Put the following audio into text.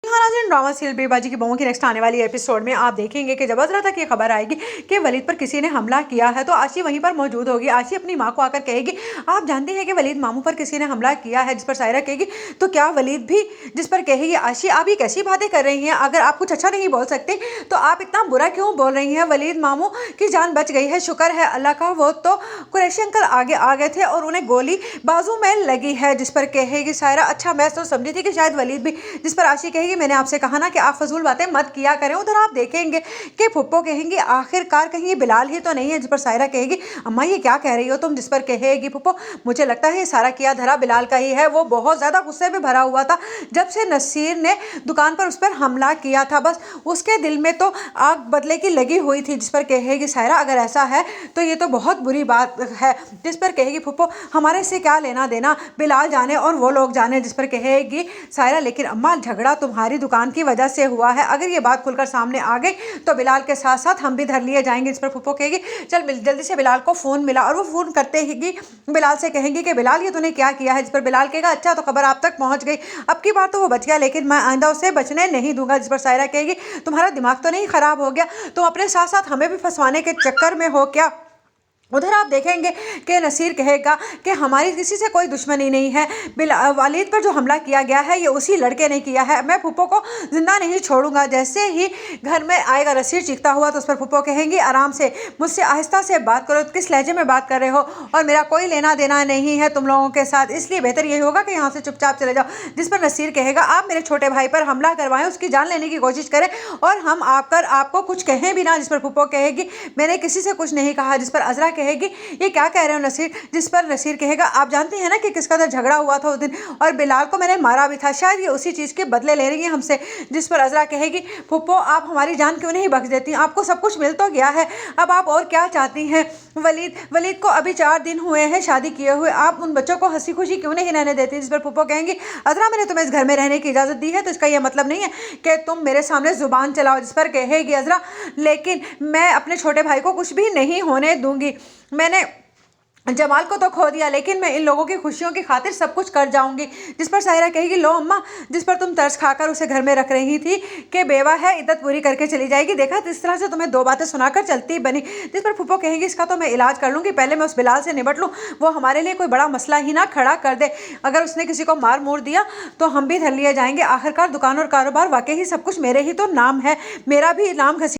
हाँ नाज़रीन, drama serial बेबाजी की बहुओं की नेक्स्ट आने वाली एपिसोड में आप देखेंगे कि जब अज़रा तक ये खबर आएगी कि वलीद पर किसी ने हमला किया है तो आशी वहीं पर मौजूद होगी। आशी अपनी माँ को आकर कहेगी, आप जानती हैं कि वलीद मामू पर किसी ने हमला किया है। जिस पर सायरा कहेगी, तो क्या वलीद भी? जिस पर कहेगी आशी, आप ये कैसी बातें कर रही हैं? अगर आप कुछ अच्छा नहीं बोल सकते तो आप इतना बुरा क्यों बोल रही हैं? वलीद मामू की जान बच गई है, शुक्र है अल्लाह का। वो तो कुरैशी अंकल आगे आ गए थे और उन्हें गोली बाजू में लगी है। जिस पर कहेगी सायरा, अच्छा मैं तो समझी थी कि शायद वलीद भी। जिस पर आशी कहेगी, मैंने आपसे कहा ना कि आप फजूल बातें मत किया करें। उधर आप देखेंगे कि फुप्पो कहेंगे, आखिरकार कहीं ये बिलाल ही तो नहीं है। जिस पर सायरा कहेगी, अम्मा ये क्या कह रही हो तुम? जिस पर कहेगी फुप्पो, मुझे लगता है ये सारा किया धरा बिलाल का ही है। वो बहुत ज़्यादा गुस्से में भरा हुआ था जब से नसीर ने दुकान पर उस पर हमला किया था। बस उसके दिल में तो आग बदले की लगी हुई थी। जिस पर कहेगी सायरा, अगर ऐसा है तो ये तो बहुत बुरी बात है। जिस पर कहेगी फुप्पो, हमारे से क्या लेना देना, बिलाल जाने और वो लोग जाने। जिस पर कहेगी सायरा, लेकिन अम्मा झगड़ा तुम्हारी दुकान की वजह से हुआ है। अगर ये बात खुलकर सामने आ गई तो बिलाल के साथ साथ हम भी धर लिए जाएंगे। इस पर फुप्पो कहेगी, चल जल्दी से बिलाल को फ़ोन मिला। और वो फ़ोन करते ही बिलाल से कहेंगी कि बिलाल ये तूने क्या किया है? जिस पर बिलाल कहेगा, अच्छा तो खबर आप तक पहुंच गई, अब की बार तो वो बच गया लेकिन मैं आइंदा उसे बचने नहीं दूंगा। जिस पर सायरा कहेगी, तुम्हारा दिमाग तो नहीं ख़राब हो गया? तुम अपने साथ साथ हमें भी फंसवाने के चक्कर में हो क्या? उधर आप देखेंगे कि नसीर कहेगा कि हमारी किसी से कोई दुश्मनी नहीं है, वालिद पर जो हमला किया गया है ये उसी लड़के ने किया है। मैं फुप्पो को जिंदा नहीं छोड़ूंगा। जैसे ही घर में आएगा नसीर चीखता हुआ तो उस पर फुप्पो कहेंगी, आराम से मुझसे आहिस्ता से बात करो, किस लहजे में बात कर रहे हो और मेरा कोई लेना देना नहीं है तुम लोगों के साथ, इसलिए बेहतर यही होगा कि यहाँ से चुपचाप चले जाओ। जिस पर नसीर कहेगा, आप मेरे छोटे भाई पर हमला करवाएं, उसकी जान लेने की कोशिश करें और हम आकर आपको कुछ कहें भी ना। जिस पर फुप्पो कहेगी, मैंने किसी से कुछ नहीं कहा। जिस पर अज़रा कहेगी, ये क्या कह रहे हो नसीर? जिस पर नसीर कहेगा, आप जानते हैं ना कि किस कदर झगड़ा हुआ था उस दिन और बिलाल को मैंने मारा भी था, शायद ये उसी चीज़ के बदले ले रही है हमसे। जिस पर अज़रा कहेगी, फुप्पो आप हमारी जान क्यों नहीं बख्श देती? आपको सब कुछ मिल तो गया है, अब आप और क्या चाहती हैं? वलीद को अभी 4 दिन हुए हैं शादी किए हुए, आप उन बच्चों को हंसी खुशी क्यों नहीं रहने देती? जिस पर फुप्पो कहेंगी, अज़रा मैंने तुम्हें इस घर में रहने की इजाज़त दी है तो इसका यह मतलब नहीं है कि तुम मेरे सामने ज़ुबान चलाओ। जिस पर कहेगी अज़रा, लेकिन मैं अपने छोटे भाई को कुछ भी नहीं होने दूंगी। मैंने जमाल को तो खो दिया लेकिन मैं इन लोगों की खुशियों की खातिर सब कुछ कर जाऊंगी। जिस पर सायरा कहेगी, लो अम्मा, जिस पर तुम तरस खाकर उसे घर में रख रही थी कि बेवा है, इद्दत पूरी करके चली जाएगी, देखा इस तरह से तुम्हें 2 बातें सुनाकर चलती बनी। जिस पर फुप्पो कहेंगी, इसका तो मैं इलाज कर लूँगी, पहले मैं उस बिलाल से निपट लूँ, वो हमारे लिए कोई बड़ा मसला ही ना खड़ा कर दे। अगर उसने किसी को मार मूर दिया तो हम भी धर लिए जाएंगे। आखिरकार दुकान और कारोबार वाकई ही सब कुछ मेरे ही तो नाम है, मेरा भी नाम घसी